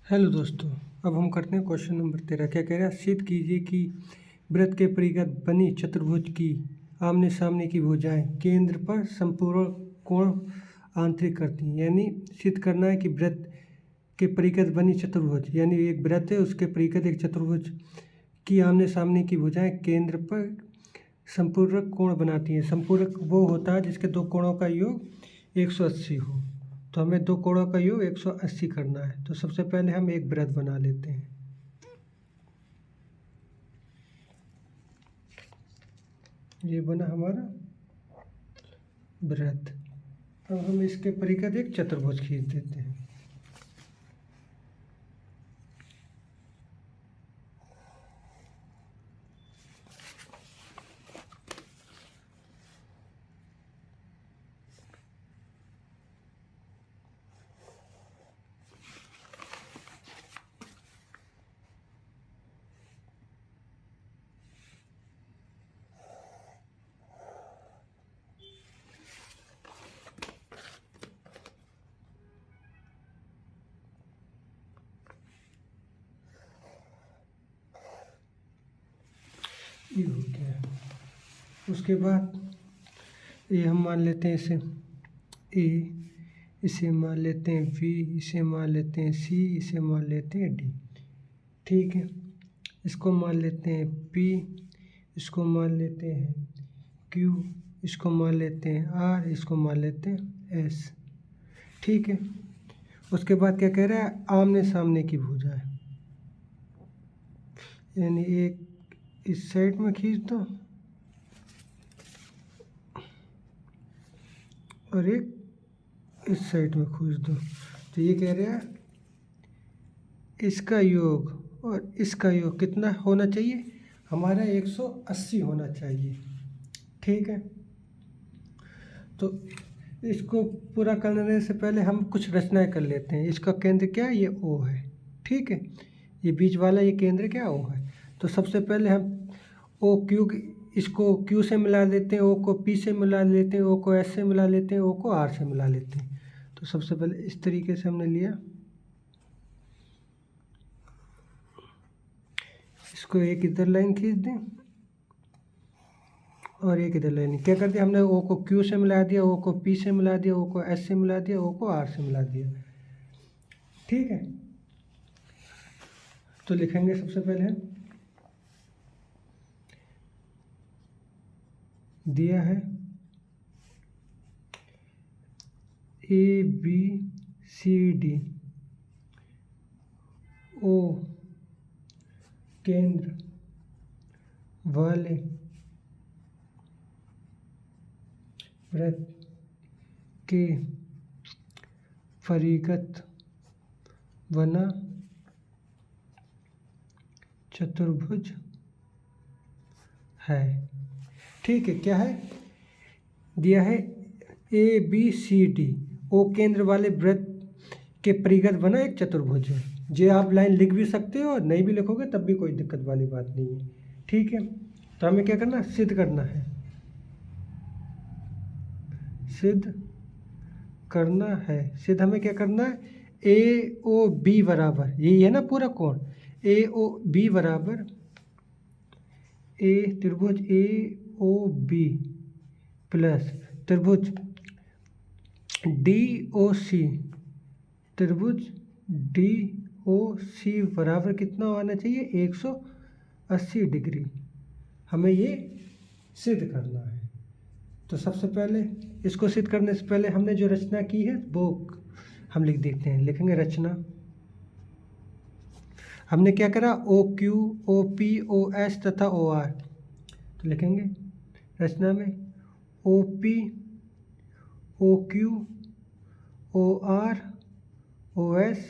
Hello दोस्तों। अब हम करते हैं क्वेश्चन नंबर 13। क्या कह रहा है? सिद्ध कीजिए कि वृत्त के परिगत बनी चतुर्भुज की आमने सामने की भुजाएं केंद्र पर संपूर्ण कोण आंतरिक करती हैं। यानी सिद्ध करना है कि वृत्त के परिगत बनी चतुर्भुज, यानी एक वृत्त है उसके परिगत एक चतुर्भुज की आमने सामने की भुजाएं केंद्र पर संपूरक कोण बनाती हैं। संपूरक वो होता है जिसके दो कोणों का योग 180 हो। तो हमें दो कोणों का योग 180 करना है। तो सबसे पहले हम एक वृत्त बना लेते हैं। ये बना हमारा वृत्त। अब हम इसके परिगत एक चतुर्भुज खींच देते हैं। ये हो गया। उसके बाद ये हम मान लेते हैं इसे ए, इसे मान लेते हैं बी, इसे मान लेते हैं सी, इसे मान लेते हैं डी। ठीक है, इसको मान लेते हैं पी, इसको मान लेते हैं क्यू, इसको मान लेते हैं आर, इसको मान लेते हैं एस। ठीक है, उसके बाद क्या कह रहा है? आमने सामने की भुजाएं, यानी एक इस साइड में खींच दो और एक इस साइड में खींच दो। तो ये कह रहा है इसका योग और इसका योग कितना होना चाहिए? हमारा 180 होना चाहिए। ठीक है, तो इसको पूरा करने से पहले हम कुछ रचनाएं कर लेते हैं। इसका केंद्र क्या है? ये ओ है। ठीक है, ये बीच वाला ये केंद्र क्या ओ है। तो सबसे पहले हम ओ क्यू, इसको क्यू से मिला लेते हैं, ओ को पी से मिला लेते हैं, ओ को एस से मिला लेते हैं, ओ को आर से मिला लेते हैं। तो सबसे पहले इस तरीके से हमने लिया, इसको एक इधर लाइन खींच दें और एक इधर लाइन। क्या कर दिया हमने? ओ को क्यू से मिला दिया, ओ को पी से मिला दिया, ओ को एस से मिला दिया, ओ को आर से मिला दिया। ठीक है, तो लिखेंगे सबसे पहले दिया है A B C D O केंद्र वाले वृत्त के परिगत बना चतुर्भुज है। ठीक है, क्या है दिया है? A B C D O केंद्र वाले वृत्त के परिगत बना एक चतुर्भुज है। जे आप लाइन लिख भी सकते हो और नहीं भी लिखोगे तब भी कोई दिक्कत वाली बात नहीं है। ठीक है, तो हमें क्या करना है? सिद्ध करना है। सिद्ध करना है। सिद्ध हमें क्या करना है? ए ओ बी बराबर, यही है ना पूरा कोण, ए ओ बी बराबर ए त्रिभुज ए ओ बी प्लस त्रिभुज डी ओ सी, त्रिभुज डी ओ सी बराबर कितना आना चाहिए? 180 डिग्री। हमें ये सिद्ध करना है। तो सबसे पहले इसको सिद्ध करने से पहले हमने जो रचना की है वो हम लिख देते हैं। लिखेंगे रचना। हमने क्या करा? O Q, O P, O S तथा ओ आर। तो लिखेंगे रचना में O P, O Q, O R, O S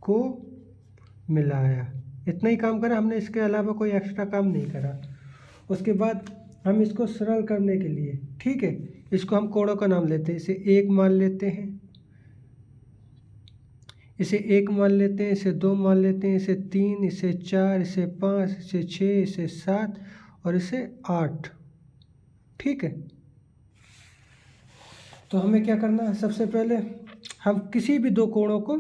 को मिलाया। इतना ही काम करा हमने, इसके अलावा कोई एक्स्ट्रा काम नहीं करा। उसके बाद हम इसको सरल करने के लिए, ठीक है, इसको हम कोणों का नाम लेते हैं। इसे एक मान लेते हैं, इसे एक मान लेते हैं, इसे दो मान लेते हैं, इसे तीन, इसे चार, इसे पाँच, इसे छः, इसे सात और इसे आठ। ठीक है, तो हमें क्या करना है? सबसे पहले हम किसी भी दो कोणों को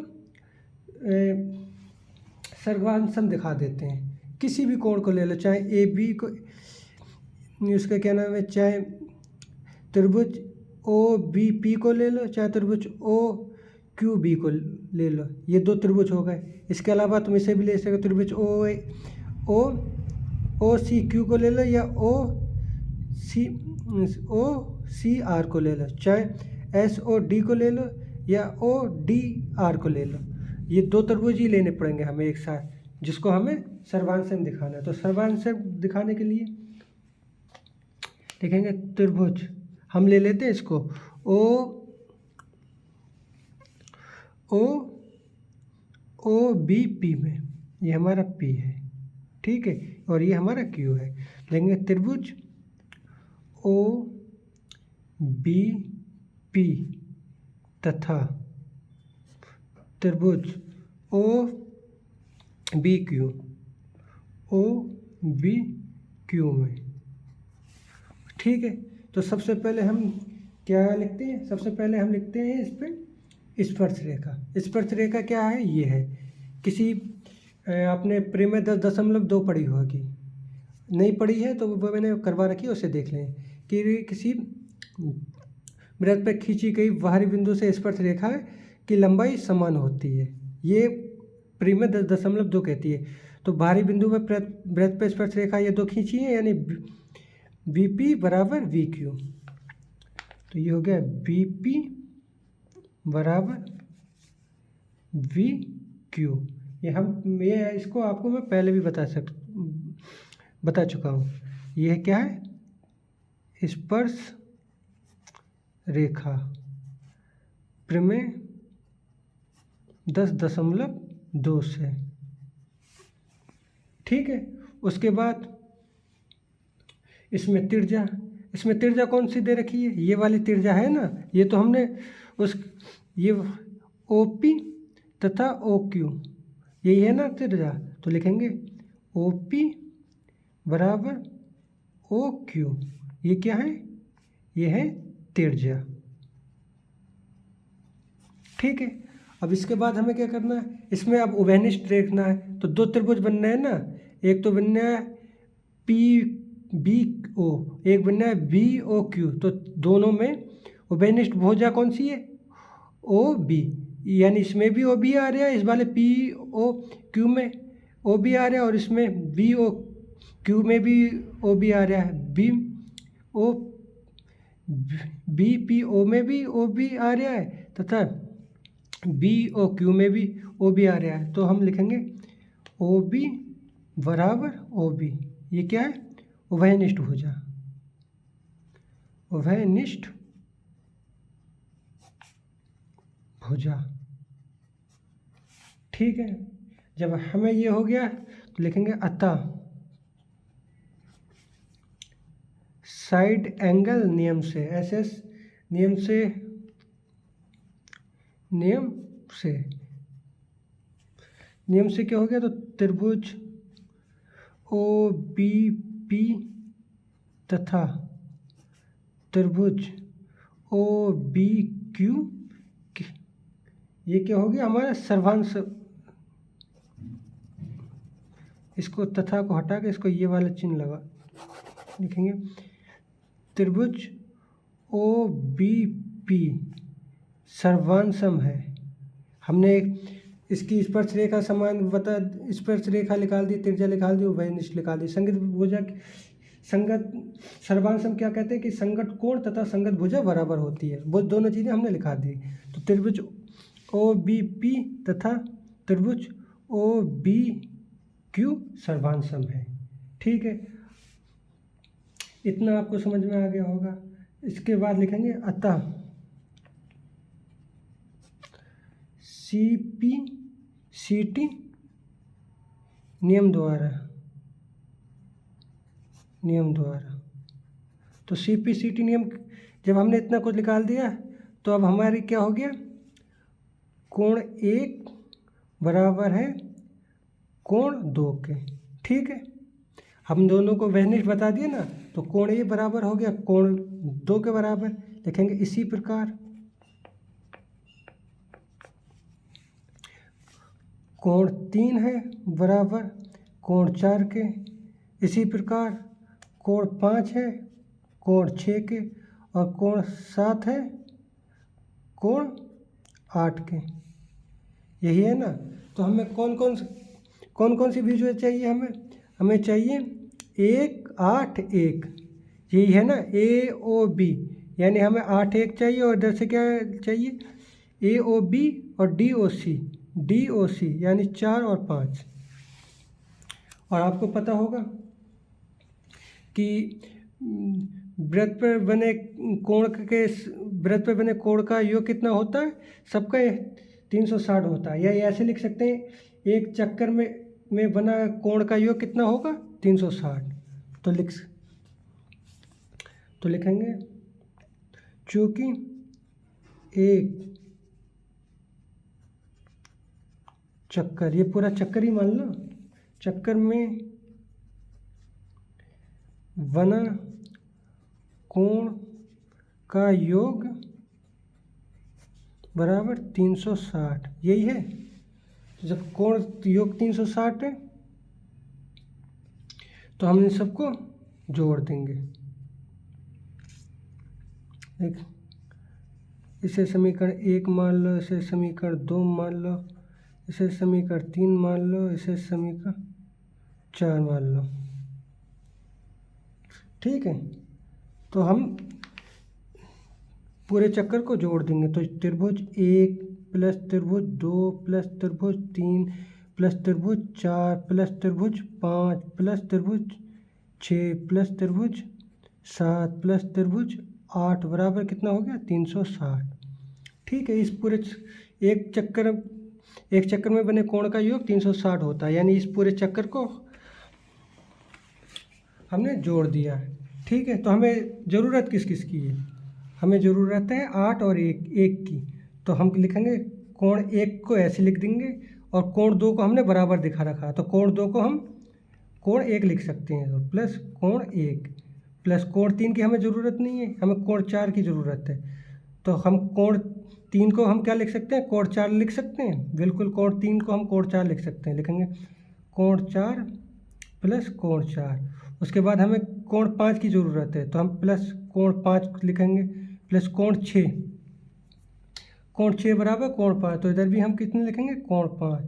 सर्वांशम दिखा देते हैं। किसी भी कोण को ले लो, चाहे ए बी को, उसका क्या नाम है, चाहे त्रिभुज ओ बी पी को ले लो, चाहे त्रिभुज ओ क्यू बी को ले लो। ये दो त्रिभुज हो गए। इसके अलावा तुम इसे भी ले सकते हो, त्रिभुज ओ सी क्यू को ले लो, या ओ सी आर को ले लो, चाहे एस ओ डी को ले लो या ओ डी आर को ले लो। ये दो त्रिभुज ही लेने पड़ेंगे हमें एक साथ, जिसको हमें सर्वांशम दिखाना है। तो सर्वांशम दिखाने के लिए लिखेंगे त्रिभुज, हम ले लेते हैं इसको ओ बी पी में, ये हमारा पी है, ठीक है, और ये हमारा क्यू है। लेंगे त्रिभुज ओ बी पी तथा त्रिभुज ओ बी क्यू में, ठीक है। तो सबसे पहले हम क्या लिखते हैं, सबसे पहले हम लिखते हैं इस पर स्पर्शरेखा। स्पर्शरेखा क्या है, ये है किसी आपने परिमेय 10.2 पढ़ी होगी, नहीं पढ़ी है तो वो मैंने करवा रखी है, उसे देख लें कि किसी वृत्त पर खींची गई बाहरी बिंदु से स्पर्शरेखा की लंबाई समान होती है। ये परिमेय 10.2 कहती है। तो बाहरी बिंदु पर वृत्त पर स्पर्शरेखा ये दो खींची है, यानी बी पी बराबर वी क्यू। तो ये हो गया बी पी बराबर वी क्यू। ये इसको आपको मैं पहले भी बता चुका हूँ। यह क्या है, स्पर्श रेखा परिमेय 10.2 से, ठीक है। उसके बाद इसमें त्रिज्या कौन सी दे रखी है, ये वाली त्रिज्या है ना, ये तो हमने ये ओ पी तथा ओ क्यू, यही है ना त्रिज्या। तो लिखेंगे ओ पी बराबर ओ क्यू, ये क्या है, ये है त्रिज्या, ठीक है। अब इसके बाद हमें क्या करना है, इसमें अब उभयनिष्ठ देखना है। तो दो त्रिभुज बनना है ना, एक तो बनना है पी बी ओ, एक बनना है बी ओ क्यू। तो दोनों में उभयनिष्ठ भुजा कौन सी है, ओ बी, यानी इसमें भी ओ बी आ रहा है, इस वाले पी ओ क्यू में ओ बी आ रहा है, और इसमें बी ओ क्यू में भी ओ बी आ रहा है, बी पी ओ में भी ओ बी आ रहा है तथा बी ओ क्यू में भी ओ बी आ रहा है। तो हम लिखेंगे ओ बी बराबर ओ बी, ये क्या है, उभयनिष्ठ भुजा, उभयनिष्ठ भुजा, ठीक है। जब हमें ये हो गया तो लिखेंगे अतः साइड एंगल नियम से, एसएस नियम से क्या हो गया, तो त्रिभुज ओ बी पी तथा त्रिभुज ओ बी क्यू, ये क्या हो गया हमारा सर्वांश। इसको तथा को हटा के इसको ये वाला चिन्ह लगा लिखेंगे, त्रिभुज ओ बी पी सर्वांशम है। हमने इसकी स्पर्श रेखा समान स्पर्श रेखा निकाल दी, त्रिज्या निकाल दी, उभयनिष्ठ निकाल दी। संगत भुजा संगत सर्वांशम क्या कहते हैं कि संगत कोण तथा संगत भुजा बराबर होती है, वो दोनों चीज़ें हमने लिखा दी। तो त्रिभुज ओ बी पी तथा त्रिभुज ओ बी क्यू सर्वांशम है, ठीक है। इतना आपको समझ में आ गया होगा। इसके बाद लिखेंगे अतः सी पी सी टी नियम द्वारा, तो सी पी सी टी नियम जब हमने इतना कुछ निकाल दिया तो अब हमारी क्या हो गया, कोण 1 बराबर है कोण 2 के, ठीक है। हम दोनों को वहनिष्ठ बता दिए ना, तो कोण ए बराबर हो गया कोण 2 के बराबर। लिखेंगे इसी प्रकार कोण 3 है बराबर कोण 4 के। इसी प्रकार कोण 5 है कोण 6 के, और कोण 7 है कोण 8 के। यही है ना। तो हमें कौन कौन सी विजुअल चाहिए? हमें चाहिए 1 8 1। यही है ना AOB, यानी हमें 8 1 चाहिए, और इधर से क्या चाहिए? AOB और DOC यानी 4 और 5। और आपको पता होगा कि वृत्त पर बने कोण का योग कितना होता है? सबका 360 होता है। या ऐसे लिख सकते हैं, एक चक्कर में बना कोण का योग कितना होगा? 360। तो लिखेंगे चूँकि एक चक्कर, ये पूरा चक्कर ही मान लो, चक्कर में बना कोण का योग बराबर 360। यही है। जब कोण योग 360 है तो हम इन सबको जोड़ देंगे। इसे समीकरण 1 मान लो, इसे समीकरण 2 मान लो, इसे समीकरण 3 मान लो, इसे समीकरण 4 मान लो। ठीक है। तो हम पूरे चक्कर को जोड़ देंगे। तो त्रिभुज 1 प्लस त्रिभुज 2 प्लस त्रिभुज 3 प्लस त्रिभुज 4 प्लस त्रिभुज 5 प्लस त्रिभुज 6 प्लस त्रिभुज 7 प्लस त्रिभुज 8 बराबर कितना हो गया? 360। ठीक है। इस पूरे एक चक्कर में बने कोण का योग 360 होता है, यानी इस पूरे चक्कर को हमने जोड़ दिया है। ठीक है। तो हमें ज़रूरत किस की है? हमें ज़रूरत है 8 और 1 की। तो हम लिखेंगे कोण 1 को ऐसे लिख देंगे, और कोण 2 को हमने बराबर दिखा रखा, तो कोण 2 को हम कोण 1 लिख सकते हैं। तो प्लस कोण 1 प्लस कोण 3 की हमें ज़रूरत नहीं है, हमें कोण 4 की ज़रूरत है। तो हम कोण 3 को हम क्या लिख सकते हैं? कोण 4 लिख सकते हैं। बिल्कुल, कोण 3 को हम कोण 4 लिख सकते हैं। लिखेंगे कोण 4 प्लस कोण 4। उसके बाद हमें कोण 5 की ज़रूरत है, तो हम प्लस कोण 5 लिखेंगे, प्लस कोण 6। कोण 6 बराबर कोण 5, तो इधर भी हम कितने लिखेंगे? कोण 5।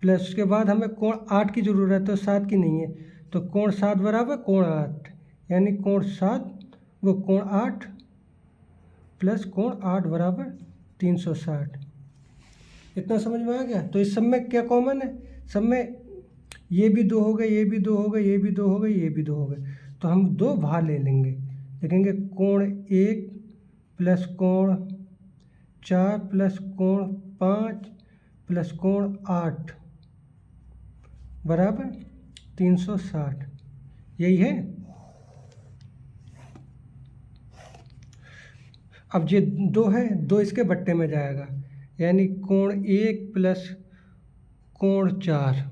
प्लस उसके बाद हमें कोण 8 की ज़रूरत है, तो 7 की नहीं है, तो कोण 7 बराबर कोण 8, यानी कोण 7 वो कोण 8 प्लस कोण 8 बराबर 360। इतना समझ में आ गया? तो इस सब में क्या कॉमन है? सब में ये भी 2 हो गए, ये भी 2 हो गए, ये भी 2 हो गए, ये भी 2 हो गए। तो हम 2 बाहर ले लेंगे। लिखेंगे कोण 1 प्लस कोण 4 प्लस कोण 5 प्लस कोण 8 बराबर 360। यही है। अब ये 2 है, 2 इसके बट्टे में जाएगा, यानी कोण 1 प्लस कोण 4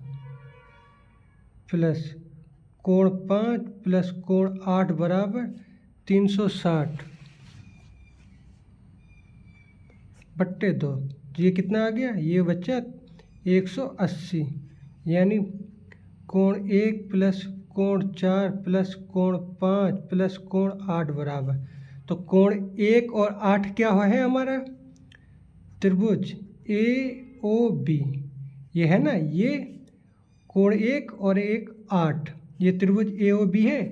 प्लस कोण 5 प्लस कोण 8 बराबर 360 बट्टे 2। ये कितना आ गया? ये बच्चा 180, यानी कोण 1 प्लस कोण 4 प्लस कोण 5 प्लस कोण 8 बराबर, तो कोण 1 और 8 क्या है हमारा? त्रिभुज AOB। ये है ना, ये कोण 1 और 1 8, ये त्रिभुज AOB है।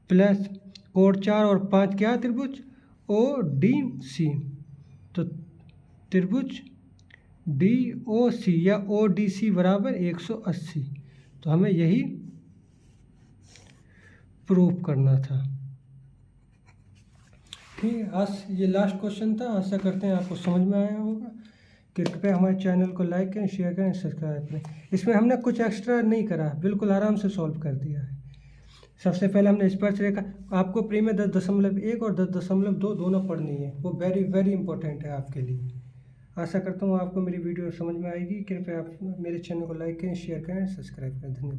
प्लस कोण 4 और 5 क्या त्रिभुज? ODC। तो त्रिभुज DOC या ODC बराबर 180। तो हमें यही प्रूव करना था। ठीक है। आज ये लास्ट क्वेश्चन था। आशा करते हैं आपको समझ में आया होगा। कृपया हमारे चैनल को लाइक करें, शेयर करें, सब्सक्राइब करें। इसमें हमने कुछ एक्स्ट्रा नहीं करा, बिल्कुल आराम से सॉल्व कर दिया है। सबसे पहले हमने स्पर्शरेखा, आपको प्री में 10.1 और 10.2 दोनों पढ़नी है, वो वेरी वेरी इंपॉर्टेंट है आपके लिए। आशा करता हूँ आपको मेरी वीडियो समझ में आएगी। कृपया आप मेरे चैनल को लाइक करें, शेयर करें, सब्सक्राइब करें। धन्यवाद।